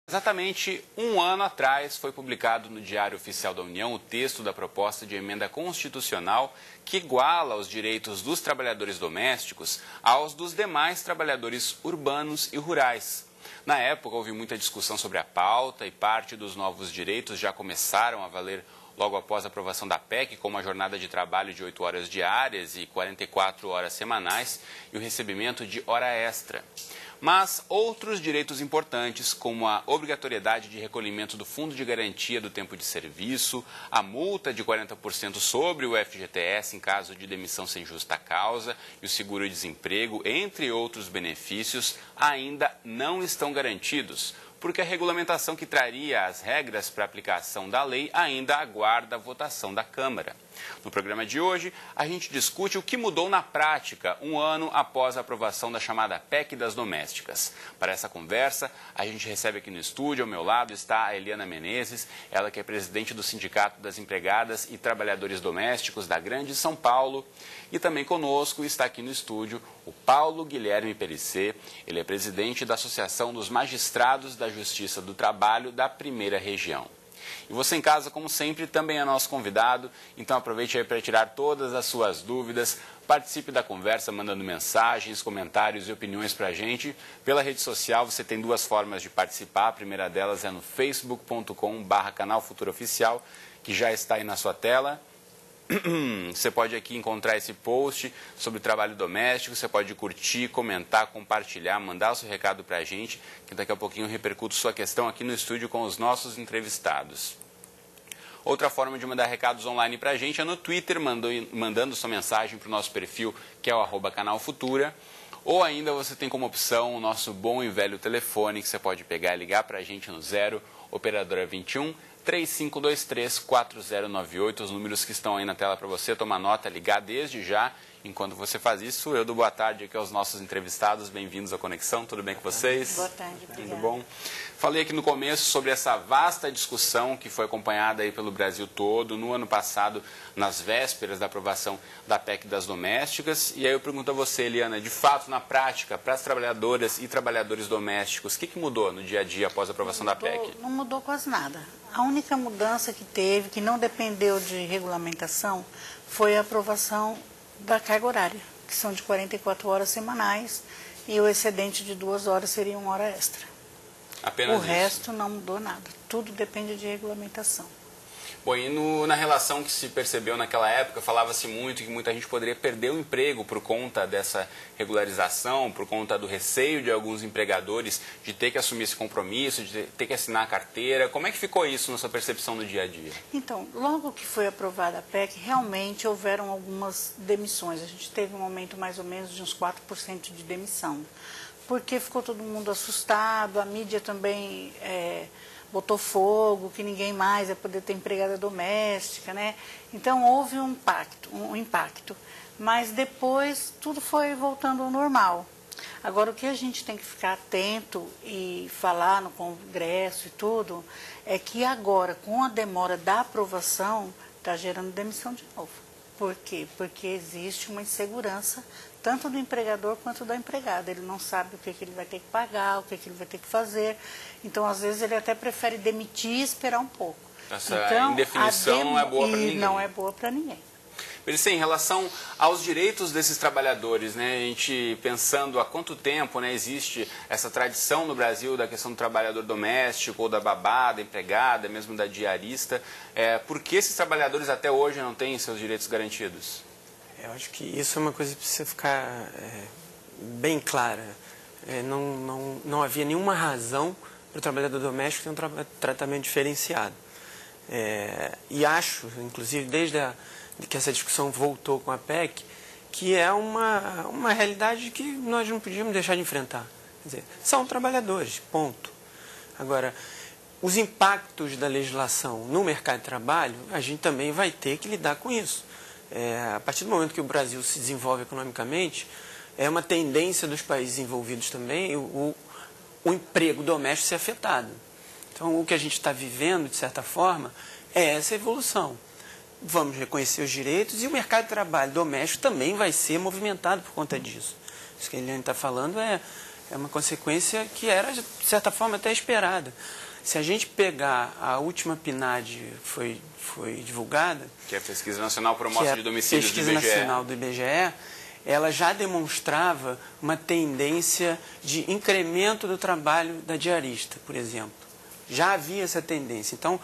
Exatamente um ano atrás foi publicado no Diário Oficial da União o texto da proposta de emenda constitucional que iguala os direitos dos trabalhadores domésticos aos dos demais trabalhadores urbanos e rurais. Na época, houve muita discussão sobre a pauta e parte dos novos direitos já começaram a valer logo após a aprovação da PEC, como a jornada de trabalho de 8 horas diárias e 44 horas semanais e o recebimento de hora extra. Mas outros direitos importantes, como a obrigatoriedade de recolhimento do Fundo de Garantia do Tempo de Serviço, a multa de 40% sobre o FGTS em caso de demissão sem justa causa e o seguro-desemprego, entre outros benefícios, ainda não estão garantidos, porque a regulamentação que traria as regras para a aplicação da lei ainda aguarda a votação da Câmara. No programa de hoje, a gente discute o que mudou na prática um ano após a aprovação da chamada PEC das domésticas. Para essa conversa, a gente recebe aqui no estúdio, ao meu lado está a Eliana Menezes, ela que é presidente do Sindicato das Empregadas e Trabalhadores Domésticos da Grande São Paulo. E também conosco está aqui no estúdio o Paulo Guilherme Perissé, ele é presidente da Associação dos Magistrados da Justiça do Trabalho da Primeira Região. E você em casa, como sempre, também é nosso convidado, então aproveite aí para tirar todas as suas dúvidas, participe da conversa mandando mensagens, comentários e opiniões para a gente. Pela rede social você tem duas formas de participar, a primeira delas é no facebook.com/canal Futuro Oficial, que já está aí na sua tela. Você pode aqui encontrar esse post sobre trabalho doméstico, você pode curtir, comentar, compartilhar, mandar o seu recado para a gente, que daqui a pouquinho eu repercuto sua questão aqui no estúdio com os nossos entrevistados. Outra forma de mandar recados online para a gente é no Twitter, mandando sua mensagem para o nosso perfil, que é o @canal Futura. Ou ainda você tem como opção o nosso bom e velho telefone, que você pode pegar e ligar para a gente no 0, operadora 21 3523-4098, os números que estão aí na tela para você tomar nota, ligar desde já. Enquanto você faz isso, eu dou boa tarde aqui aos nossos entrevistados, bem-vindos à Conexão, tudo bem com vocês? Boa tarde, obrigada. Tudo bom? Falei aqui no começo sobre essa vasta discussão que foi acompanhada aí pelo Brasil todo, no ano passado, nas vésperas da aprovação da PEC das domésticas. E aí eu pergunto a você, Eliana, de fato, na prática, para as trabalhadoras e trabalhadores domésticos, o que mudou no dia a dia após a aprovação da PEC? Não mudou quase nada. A única mudança que teve, que não dependeu de regulamentação, foi a aprovação da carga horária, que são de 44 horas semanais, e o excedente de 2 horas seria 1 hora extra. Apenas o isso. resto não mudou nada, tudo depende de regulamentação. Bom, e na relação que se percebeu naquela época, falava-se muito que muita gente poderia perder o emprego por conta dessa regularização, por conta do receio de alguns empregadores de ter que assumir esse compromisso, de ter que assinar a carteira. Como é que ficou isso na sua percepção no dia a dia? Então, logo que foi aprovada a PEC, realmente houveram algumas demissões. A gente teve um aumento mais ou menos de uns 4% de demissão, porque ficou todo mundo assustado, a mídia também botou fogo, que ninguém mais ia poder ter empregada doméstica, né? Então houve um impacto, mas depois tudo foi voltando ao normal. Agora o que a gente tem que ficar atento e falar no Congresso e tudo, é que agora, com a demora da aprovação, está gerando demissão de novo. Por quê? Porque existe uma insegurança tanto do empregador quanto da empregada. Ele não sabe o que ele vai ter que pagar, o que ele vai ter que fazer. Então, às vezes, ele até prefere demitir e esperar um pouco. Essa indefinição não é boa para ninguém. Não é boa para ninguém. Perissé, em relação aos direitos desses trabalhadores, né, a gente pensando há quanto tempo, né, existe essa tradição no Brasil da questão do trabalhador doméstico, ou da babá, da empregada, mesmo da diarista, por que esses trabalhadores até hoje não têm seus direitos garantidos? Eu acho que isso é uma coisa que precisa ficar bem clara. Não havia nenhuma razão para o trabalhador doméstico ter um tratamento diferenciado. E acho, inclusive, desde que essa discussão voltou com a PEC, que é uma realidade que nós não podíamos deixar de enfrentar. Quer dizer, são trabalhadores, ponto. Agora, os impactos da legislação no mercado de trabalho, a gente também vai ter que lidar com isso. A partir do momento que o Brasil se desenvolve economicamente, é uma tendência dos países envolvidos também o emprego doméstico ser afetado. Então, o que a gente está vivendo, de certa forma, é essa evolução. Vamos reconhecer os direitos e o mercado de trabalho doméstico também vai ser movimentado por conta disso. Isso que a Eliane está falando É uma consequência que era, de certa forma, até esperada. Se a gente pegar a última PNAD que foi divulgada... Que é a Pesquisa Nacional por Amostra de Domicílios do IBGE. Pesquisa Nacional do IBGE, ela já demonstrava uma tendência de incremento do trabalho da diarista, por exemplo. Já havia essa tendência. Então,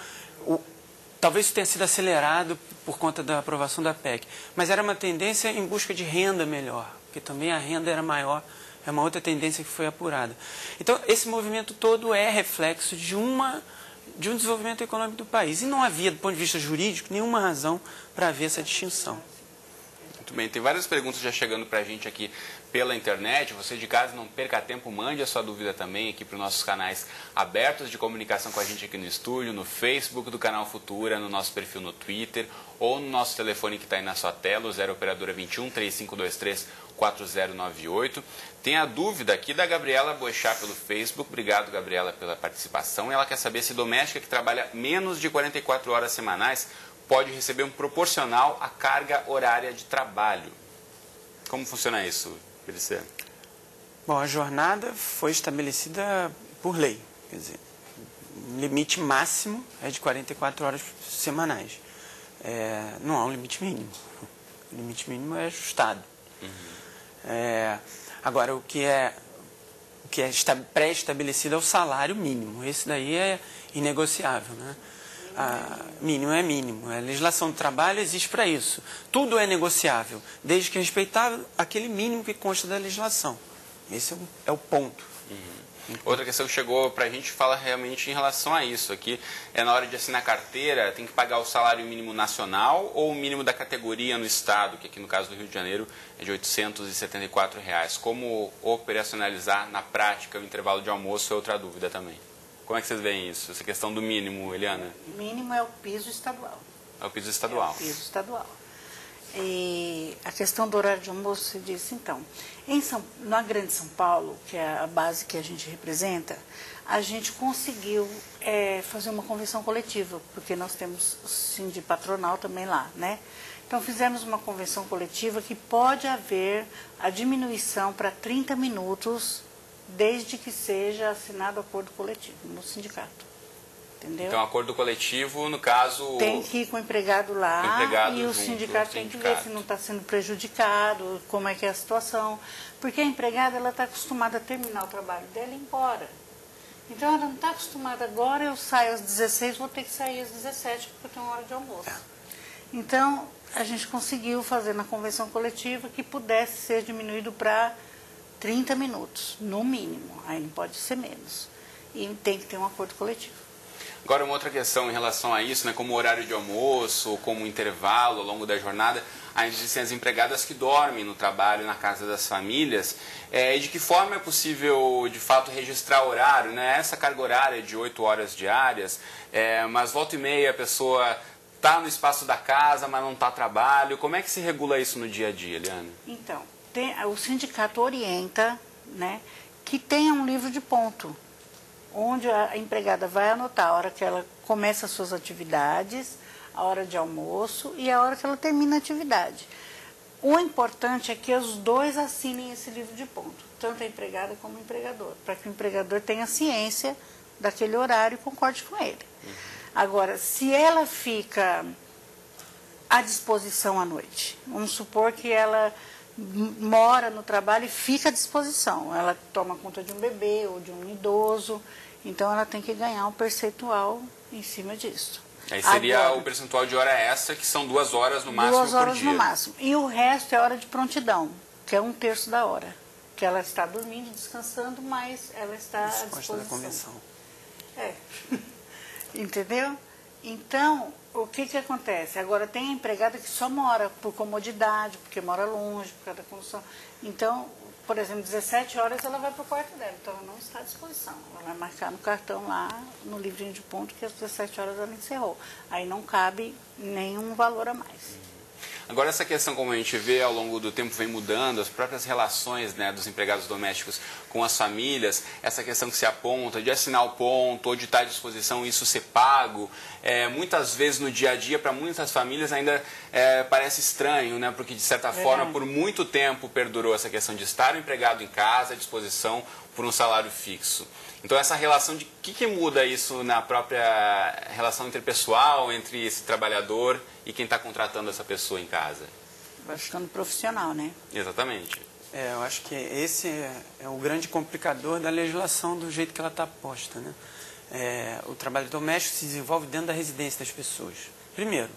talvez isso tenha sido acelerado por conta da aprovação da PEC, mas era uma tendência em busca de renda melhor, porque também a renda era maior. É uma outra tendência que foi apurada. Então, esse movimento todo é reflexo de um desenvolvimento econômico do país. E não havia, do ponto de vista jurídico, nenhuma razão para haver essa distinção. Muito bem, tem várias perguntas já chegando para a gente aqui pela internet. Você de casa, não perca tempo, mande a sua dúvida também aqui para os nossos canais abertos de comunicação com a gente aqui no estúdio, no Facebook do Canal Futura, no nosso perfil no Twitter ou no nosso telefone que está aí na sua tela, o 0 Operadora 21 3523 4098. Tem a dúvida aqui da Gabriela Boechat pelo Facebook. Obrigado, Gabriela, pela participação. Ela quer saber se doméstica que trabalha menos de 44 horas semanais pode receber um proporcional à carga horária de trabalho. Como funciona isso, Pellicer? Bom, a jornada foi estabelecida por lei. Quer dizer, o limite máximo é de 44 horas semanais. Não há um limite mínimo. O limite mínimo é ajustado. Agora, o que é pré-estabelecido é o salário mínimo. Esse daí é inegociável, né? Mínimo é mínimo. A legislação do trabalho existe para isso. Tudo é negociável, desde que respeitar aquele mínimo que consta da legislação. Esse é o ponto. Outra questão que chegou para a gente fala realmente em relação a isso. Aqui é na hora de assinar carteira, tem que pagar o salário mínimo nacional ou o mínimo da categoria no Estado, que aqui no caso do Rio de Janeiro é de R$ 874. Como operacionalizar na prática o intervalo de almoço é outra dúvida também. Como é que vocês veem isso? Essa questão do mínimo, Eliana? O mínimo é o piso estadual. É o piso estadual. É o piso estadual. E a questão do horário de almoço, você disse, então, na Grande São Paulo, que é a base que a gente representa, a gente conseguiu fazer uma convenção coletiva, porque nós temos o sindicato patronal também lá, né? Então, fizemos uma convenção coletiva que pode haver a diminuição para 30 minutos, desde que seja assinado acordo coletivo no sindicato. Entendeu? Então, acordo coletivo, no caso... Tem que ir com o empregado lá e o sindicato tem que ver se não está sendo prejudicado, como é que é a situação. Porque a empregada está acostumada a terminar o trabalho dela e ir embora. Então, ela não está acostumada agora, eu saio às 16, vou ter que sair às 17, porque eu tenho uma hora de almoço. Então, a gente conseguiu fazer na convenção coletiva que pudesse ser diminuído para 30 minutos, no mínimo. Aí não pode ser menos. E tem que ter um acordo coletivo. Agora, uma outra questão em relação a isso, né, como horário de almoço, como intervalo ao longo da jornada, existem as empregadas que dormem no trabalho, na casa das famílias, e de que forma é possível, de fato, registrar horário, né? Essa carga horária de 8 horas diárias, mas volta e meia a pessoa está no espaço da casa, mas não está a trabalho. Como é que se regula isso no dia a dia, Eliana? Então, o sindicato orienta, né, que tenha um livro de ponto, onde a empregada vai anotar a hora que ela começa as suas atividades, a hora de almoço e a hora que ela termina a atividade. O importante é que os dois assinem esse livro de ponto, tanto a empregada como o empregador, para que o empregador tenha ciência daquele horário e concorde com ele. Agora, se ela fica à disposição à noite, vamos supor que ela mora no trabalho e fica à disposição. Ela toma conta de um bebê ou de um idoso, então ela tem que ganhar um percentual em cima disso. Aí seria agora, o percentual de hora extra, que são 2 horas no máximo por dia. 2 horas no máximo. E o resto é hora de prontidão, que é 1/3 da hora. Que ela está dormindo, descansando, mas ela está à disposição. Da convenção. Entendeu? Então, o que acontece? Agora, tem a empregada que só mora por comodidade, porque mora longe, por causa da condução. Então, por exemplo, 17 horas ela vai para o quarto dela, então ela não está à disposição. Ela vai marcar no cartão lá, no livrinho de ponto, que às 17 horas ela encerrou. Aí não cabe nenhum valor a mais. Agora, essa questão, como a gente vê, ao longo do tempo vem mudando, as próprias relações, né, dos empregados domésticos com as famílias, essa questão que se aponta de assinar o ponto ou de estar à disposição isso ser pago, muitas vezes no dia a dia, para muitas famílias ainda parece estranho, né, porque de certa forma, por muito tempo perdurou essa questão de estar o empregado em casa, à disposição por um salário fixo. Então, essa relação de que muda isso na própria relação interpessoal entre esse trabalhador e quem está contratando essa pessoa em casa? Vai ficando profissional, né? Exatamente. Eu acho que esse é o grande complicador da legislação do jeito que ela está posta, né? O trabalho doméstico se desenvolve dentro da residência das pessoas. Primeiro,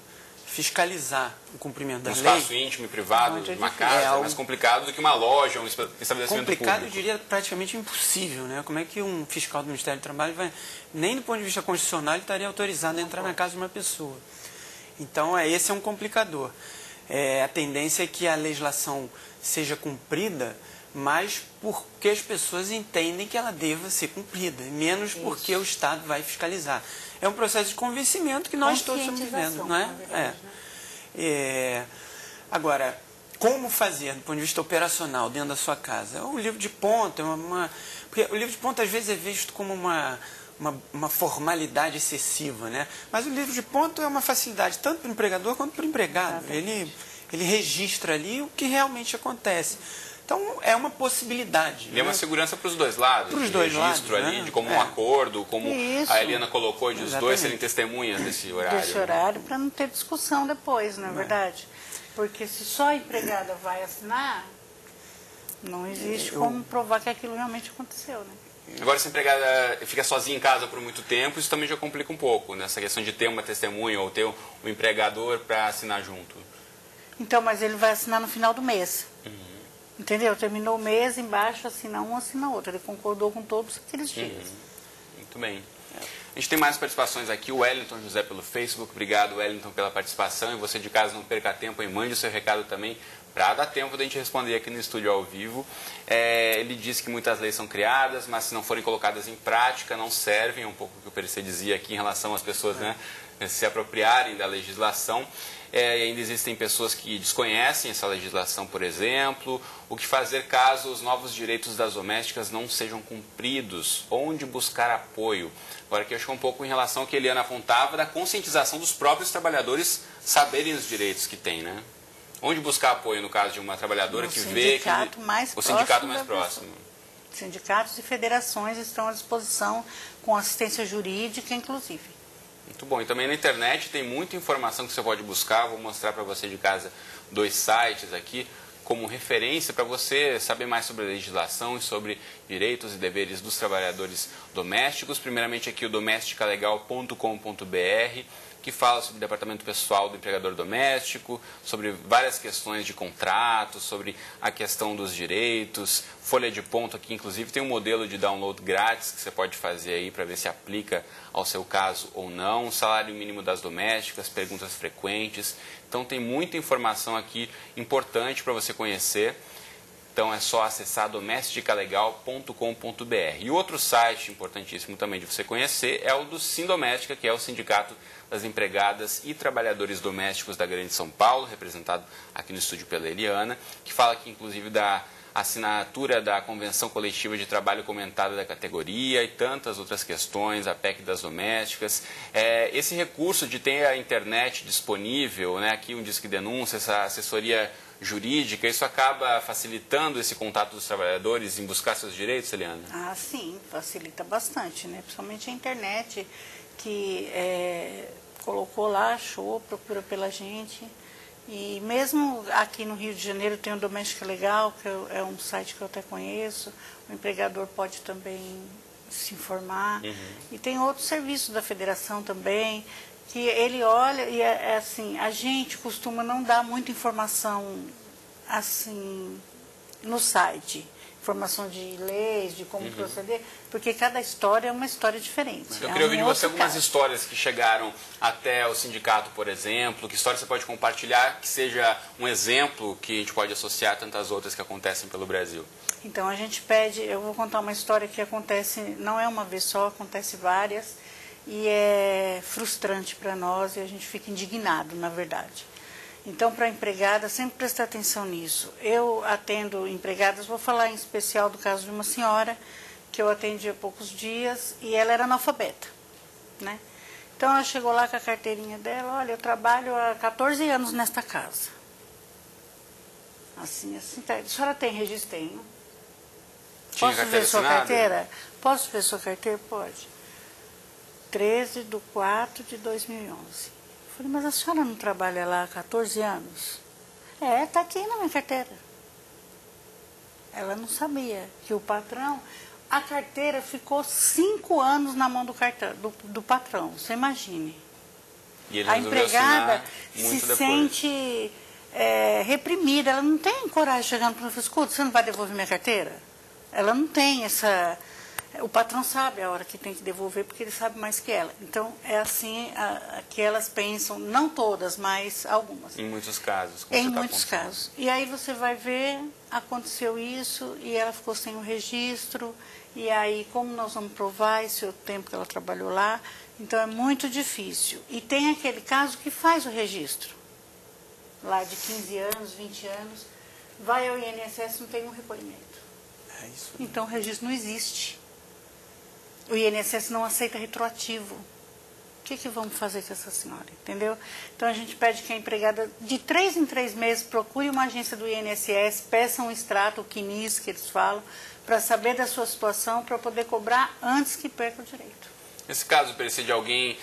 fiscalizar o cumprimento das leis. Um espaço íntimo e privado de uma casa é mais complicado do que uma loja, um estabelecimento complicado, público. eu diria praticamente impossível, né? Como é que um fiscal do Ministério do Trabalho vai, nem do ponto de vista constitucional, ele estaria autorizado a entrar na casa de uma pessoa. Então, esse é um complicador. A tendência é que a legislação seja cumprida, mas porque as pessoas entendem que ela deva ser cumprida, menos porque o Estado vai fiscalizar. É um processo de convencimento que nós todos estamos vivendo, não é? Verdade, né? Agora, como fazer do ponto de vista operacional dentro da sua casa? O livro de ponto porque o livro de ponto às vezes é visto como uma formalidade excessiva, né? Mas o livro de ponto é uma facilidade tanto para o empregador quanto para o empregado. Ele registra ali o que realmente acontece. Então, é uma possibilidade. E é uma segurança para os dois lados. Para os dois lados, registro ali, né? de como um acordo, como Isso. a Eliana colocou, de os Exatamente. dois serem testemunhas desse horário. Desse horário, para não ter discussão depois, não é verdade? Porque se só a empregada vai assinar, não existe como provar que aquilo realmente aconteceu, né? Agora, se a empregada fica sozinha em casa por muito tempo, isso também já complica um pouco, né? Essa questão de ter uma testemunha ou ter um empregador para assinar junto. Então, mas ele vai assinar no final do mês. Entendeu? Terminou o mês, embaixo assina um, assina outro. Ele concordou com todos aqueles dias. Muito bem. A gente tem mais participações aqui. O Wellington José pelo Facebook. Obrigado, Wellington, pela participação. E você de casa não perca tempo e mande o seu recado também para dar tempo da gente responder aqui no estúdio ao vivo. Ele diz que muitas leis são criadas, mas se não forem colocadas em prática, não servem. É um pouco o que o Pericê dizia aqui em relação às pessoas, né, se apropriarem da legislação. E ainda existem pessoas que desconhecem essa legislação, por exemplo. O que fazer caso os novos direitos das domésticas não sejam cumpridos? Onde buscar apoio? Agora, aqui eu acho que é um pouco em relação ao que a Eliana apontava da conscientização dos próprios trabalhadores saberem os direitos que têm, né? Onde buscar apoio no caso de uma trabalhadora que vê que o sindicato mais próximo. Sindicatos e federações estão à disposição com assistência jurídica, inclusive. Muito bom. E também na internet tem muita informação que você pode buscar. Vou mostrar para você de casa 2 sites aqui como referência para você saber mais sobre a legislação e sobre direitos e deveres dos trabalhadores domésticos. Primeiramente aqui o domesticalegal.com.br, que fala sobre o departamento pessoal do empregador doméstico, sobre várias questões de contrato, sobre a questão dos direitos. Folha de ponto aqui, inclusive, tem um modelo de download grátis que você pode fazer aí para ver se aplica ao seu caso ou não. Salário mínimo das domésticas, perguntas frequentes. Então tem muita informação aqui importante para você conhecer. Então é só acessar domesticalegal.com.br. E outro site importantíssimo também de você conhecer é o do Sindoméstica, que é o Sindicato das Empregadas e Trabalhadores Domésticos da Grande São Paulo, representado aqui no estúdio pela Eliana, que fala aqui inclusive da assinatura da Convenção Coletiva de Trabalho Comentada da categoria e tantas outras questões, a PEC das domésticas. Esse recurso de ter a internet disponível, né, aqui um Disque Denúncia, essa assessoria jurídica, isso acaba facilitando esse contato dos trabalhadores em buscar seus direitos, Eliana? Ah, sim, facilita bastante, né? Principalmente a internet, que colocou lá, achou, procura pela gente. E mesmo aqui no Rio de Janeiro tem o Doméstica Legal, que é um site que eu até conheço, o empregador pode também se informar. E tem outros serviços da federação também, que ele olha e assim, a gente costuma não dar muita informação assim no site, informação de leis, de como proceder, porque cada história é uma história diferente. Eu queria ouvir de você algumas histórias que chegaram até o sindicato, por exemplo. Que história você pode compartilhar que seja um exemplo que a gente pode associar a tantas outras que acontecem pelo Brasil? Então a gente pede, eu vou contar uma história que acontece, não é uma vez só, acontece várias, e é frustrante para nós e a gente fica indignado, na verdade. Então, para empregada, sempre prestar atenção nisso. Eu atendo empregadas, vou falar em especial do caso de uma senhora que eu atendi há poucos dias e ela era analfabeta, né? Então, ela chegou lá com a carteirinha dela, olha, eu trabalho há 14 anos nesta casa. Assim, tá. A senhora tem registro? Tenho. Posso ver sua carteira? Posso ver sua carteira? Pode. 13/4/2011. Falei, mas a senhora não trabalha lá há 14 anos? É, tá aqui na minha carteira. Ela não sabia que o patrão... A carteira ficou 5 anos na mão do patrão, você imagine. E ele a empregada se depois. sente reprimida, ela não tem coragem de chegar no patrão e falar, escuta, você não vai devolver minha carteira? Ela não tem essa... O patrão sabe a hora que tem que devolver, porque ele sabe mais que ela. Então, é assim que elas pensam, não todas, mas algumas. Em muitos casos. Em muitos casos. E aí você vai ver, aconteceu isso, e ela ficou sem o registro, e aí como nós vamos provar esse tempo que ela trabalhou lá? Então, é muito difícil. E tem aquele caso que faz o registro, lá de 15 anos, 20 anos, vai ao INSS, não tem um recolhimento. É isso. Então, o registro não existe. O INSS não aceita retroativo. O que vamos fazer com essa senhora, entendeu? Então, a gente pede que a empregada, de 3 em 3 meses, procure uma agência do INSS, peça um extrato, o CNIS, que eles falam, para saber da sua situação, para poder cobrar antes que perca o direito. Esse caso parecia de alguém,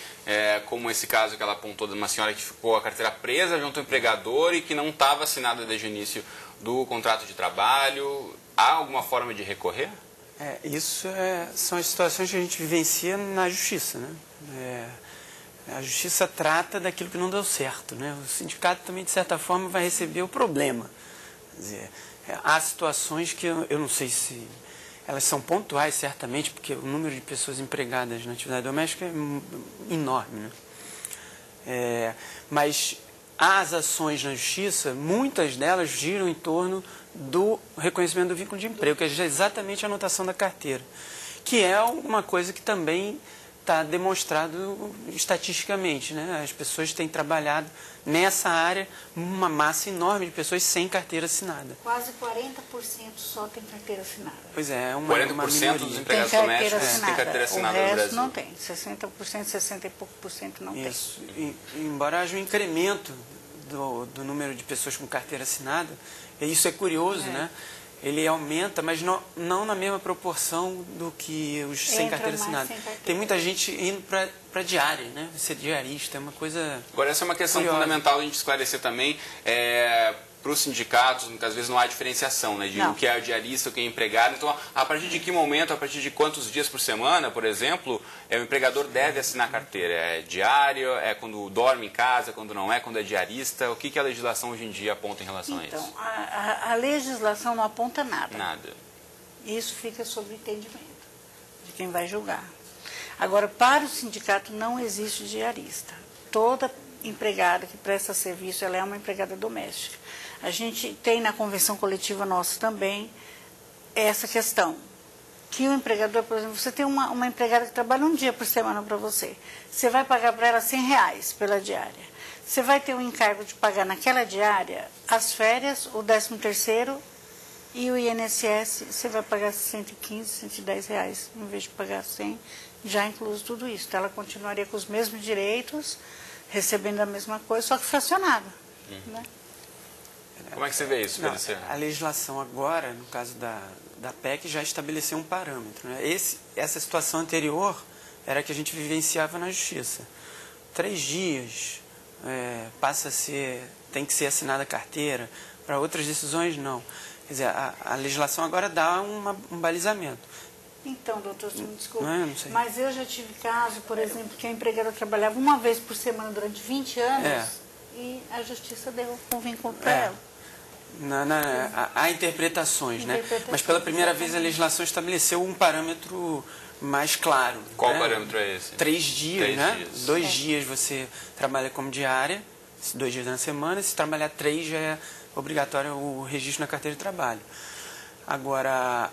como esse caso que ela apontou, de uma senhora que ficou a carteira presa junto ao empregador e que não estava assinada desde o início do contrato de trabalho, há alguma forma de recorrer? Isso são as situações que a gente vivencia na justiça, né? A justiça trata daquilo que não deu certo, né? O sindicato também, de certa forma, vai receber o problema. Quer dizer, há situações que eu não sei se... Elas são pontuais, certamente, porque o número de pessoas empregadas na atividade doméstica é enorme, né? Mas as ações na justiça, muitas delas giram em torno do reconhecimento do vínculo de emprego, que é exatamente a anotação da carteira, que é uma coisa que também está demonstrado estatisticamente, né? As pessoas têm trabalhado nessa área, uma massa enorme de pessoas sem carteira assinada. Quase 40% só tem carteira assinada. Pois é, 40% dos empregados domésticos têm carteira assinada no Brasil. Não tem, 60%, 60 e pouco por cento não Isso. tem. Embora haja um incremento do número de pessoas com carteira assinada, e isso é curioso, né? Ele aumenta, mas não na mesma proporção do que os sem carteira assinada. Tem muita gente indo para diária, né? Ser diarista é uma coisa... Agora, essa é uma questão curiosa. fundamental a gente esclarecer também. Para os sindicatos, muitas vezes não há diferenciação, né, de o que é diarista, o que é empregado. Então, a partir de que momento, a partir de quantos dias por semana, por exemplo, o empregador deve assinar a carteira? É diário? É quando dorme em casa? Quando não é? Quando é diarista? O que a legislação hoje em dia aponta em relação a isso? Então, a legislação não aponta nada. Nada. Isso fica sob entendimento de quem vai julgar. Agora, para o sindicato não existe diarista. Toda empregada que presta serviço, ela é uma empregada doméstica. A gente tem na convenção coletiva nossa também essa questão, que o empregador, por exemplo, você tem uma empregada que trabalha um dia por semana para você, você vai pagar para ela R$100 pela diária. Você vai ter o encargo de pagar naquela diária as férias, o 13º e o INSS, você vai pagar R$115, R$110, em vez de pagar 100, já incluso tudo isso. Então, ela continuaria com os mesmos direitos, recebendo a mesma coisa, só que fracionada, né? Como é que você vê isso, Feliciano? A legislação agora, no caso da PEC, já estabeleceu um parâmetro, né? Essa situação anterior era a que a gente vivenciava na justiça. 3 dias passa a ser, tem que ser assinada a carteira, para outras decisões não. Quer dizer, a legislação agora dá um balizamento. Então, doutor, você me desculpe, não sei. mas eu já tive caso, por exemplo, que a empregada trabalhava uma vez por semana durante 20 anos e a justiça deu um vínculo para ela. Há interpretações, né? Mas pela primeira vez a legislação estabeleceu um parâmetro mais claro. Qual né? parâmetro é esse? 3 dias, 3 né? dias. 2 dias você trabalha como diária, 2 dias na semana, se trabalhar 3 já é obrigatório o registro na carteira de trabalho. Agora,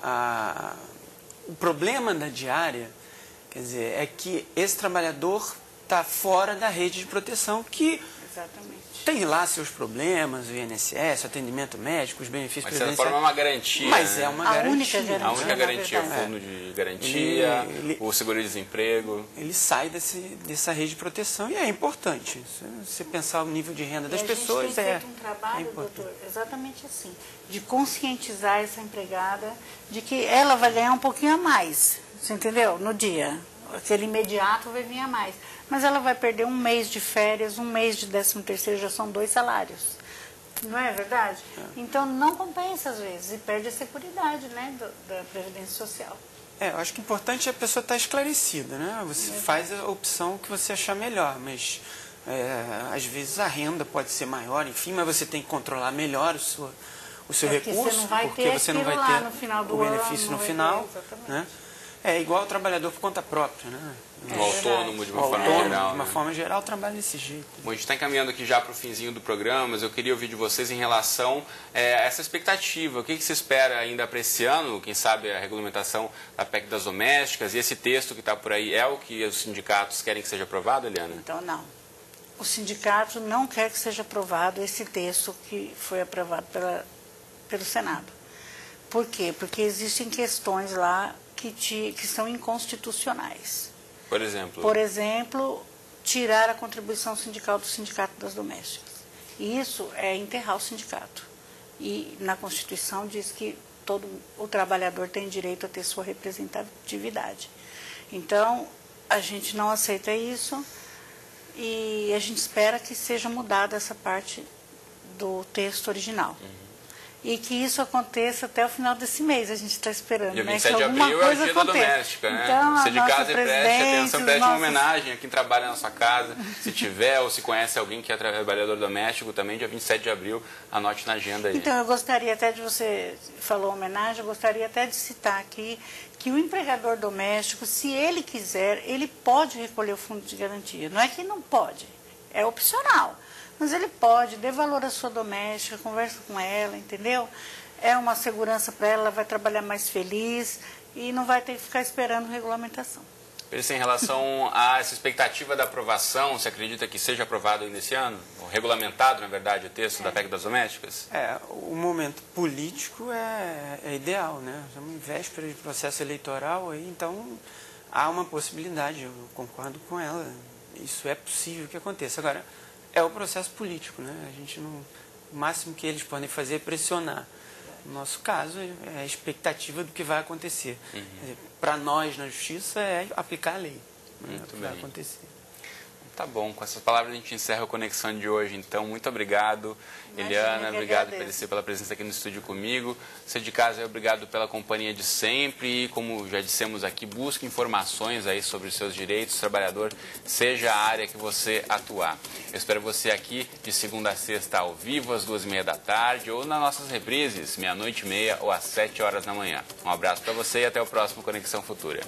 o problema da diária, quer dizer, é que esse trabalhador está fora da rede de proteção que Exatamente. Tem lá seus problemas, o INSS, atendimento médico, os benefícios Mas, de certa previdenciários. forma, é uma garantia. Mas né? é uma A garantia. única garantia. A única garantia é o verdade. fundo de garantia, o seguro-desemprego. Ele sai dessa rede de proteção e é importante. Se você pensar o nível de renda das pessoas, A gente tem feito um trabalho, importante. doutor, exatamente assim, de conscientizar essa empregada de que ela vai ganhar um pouquinho a mais, você entendeu? No dia. Aquele imediato vai vir a mais. Mas ela vai perder um mês de férias, um mês de 13º, já são 2 salários. Não é verdade? Então não compensa às vezes e perde a seguridade, né, da Previdência Social. Eu acho que o importante é a pessoa estar esclarecida, né? Você faz a opção que você achar melhor, mas às vezes a renda pode ser maior, enfim, mas você tem que controlar melhor o seu recurso, você não vai porque ter você não vai aquilo ter lá no final do o benefício ano, no não vai final, ter, exatamente. né? É igual o trabalhador por conta própria, né? O autônomo, de uma O forma autônomo, geral. de uma né? forma geral, trabalha desse jeito. Bom, a gente está encaminhando aqui já para o finzinho do programa, mas eu queria ouvir de vocês em relação a essa expectativa. O que se espera ainda para esse ano? Quem sabe a regulamentação da PEC das domésticas e esse texto que está por aí é o que os sindicatos querem que seja aprovado, Eliana? Então, não. O sindicato não quer que seja aprovado esse texto que foi aprovado pelo Senado. Por quê? Porque existem questões lá que são inconstitucionais. Por exemplo? Por exemplo, tirar a contribuição sindical do Sindicato das Domésticas. E isso é enterrar o sindicato. E na Constituição diz que todo o trabalhador tem direito a ter sua representatividade. Então, a gente não aceita isso e a gente espera que seja mudada essa parte do texto original. E que isso aconteça até o final desse mês, a gente está esperando. Dia né? 27 que de alguma abril é o coisa dia da aconteça. doméstica, né? Então, Você de casa preste atenção, preste uma nossos... homenagem a quem trabalha na sua casa. Se tiver ou se conhece alguém que é trabalhador doméstico, também dia 27 de abril, anote na agenda aí. Então, eu gostaria até de você, falou homenagem, eu gostaria até de citar aqui que o empregador doméstico, se ele quiser, ele pode recolher o fundo de garantia. Não é que não pode, é opcional. Mas ele pode, dê valor à sua doméstica, conversa com ela, entendeu? É uma segurança para ela, ela vai trabalhar mais feliz e não vai ter que ficar esperando regulamentação. Em relação a essa expectativa da aprovação, você acredita que seja aprovado ainda esse ano? Ou regulamentado, na verdade, o texto da PEC das domésticas? O momento político é ideal, né? Estamos em véspera de processo eleitoral, aí, então há uma possibilidade, eu concordo com ela. Isso é possível que aconteça. Agora, é o processo político, né? A gente não, o máximo que eles podem fazer é pressionar. No nosso caso, é a expectativa do que vai acontecer. Para nós, na Justiça, é aplicar a lei. Muito o que bem. vai acontecer. Tá bom, com essas palavras a gente encerra a conexão de hoje, então muito obrigado, Eliana, obrigado pela presença aqui no estúdio comigo. Você de casa, obrigado pela companhia de sempre e, como já dissemos aqui, busque informações aí sobre os seus direitos, trabalhador, seja a área que você atuar. Eu espero você aqui de segunda a sexta ao vivo, às 2h30 da tarde ou nas nossas reprises, 00:30 ou às 7 horas da manhã. Um abraço para você e até o próximo Conexão Futura.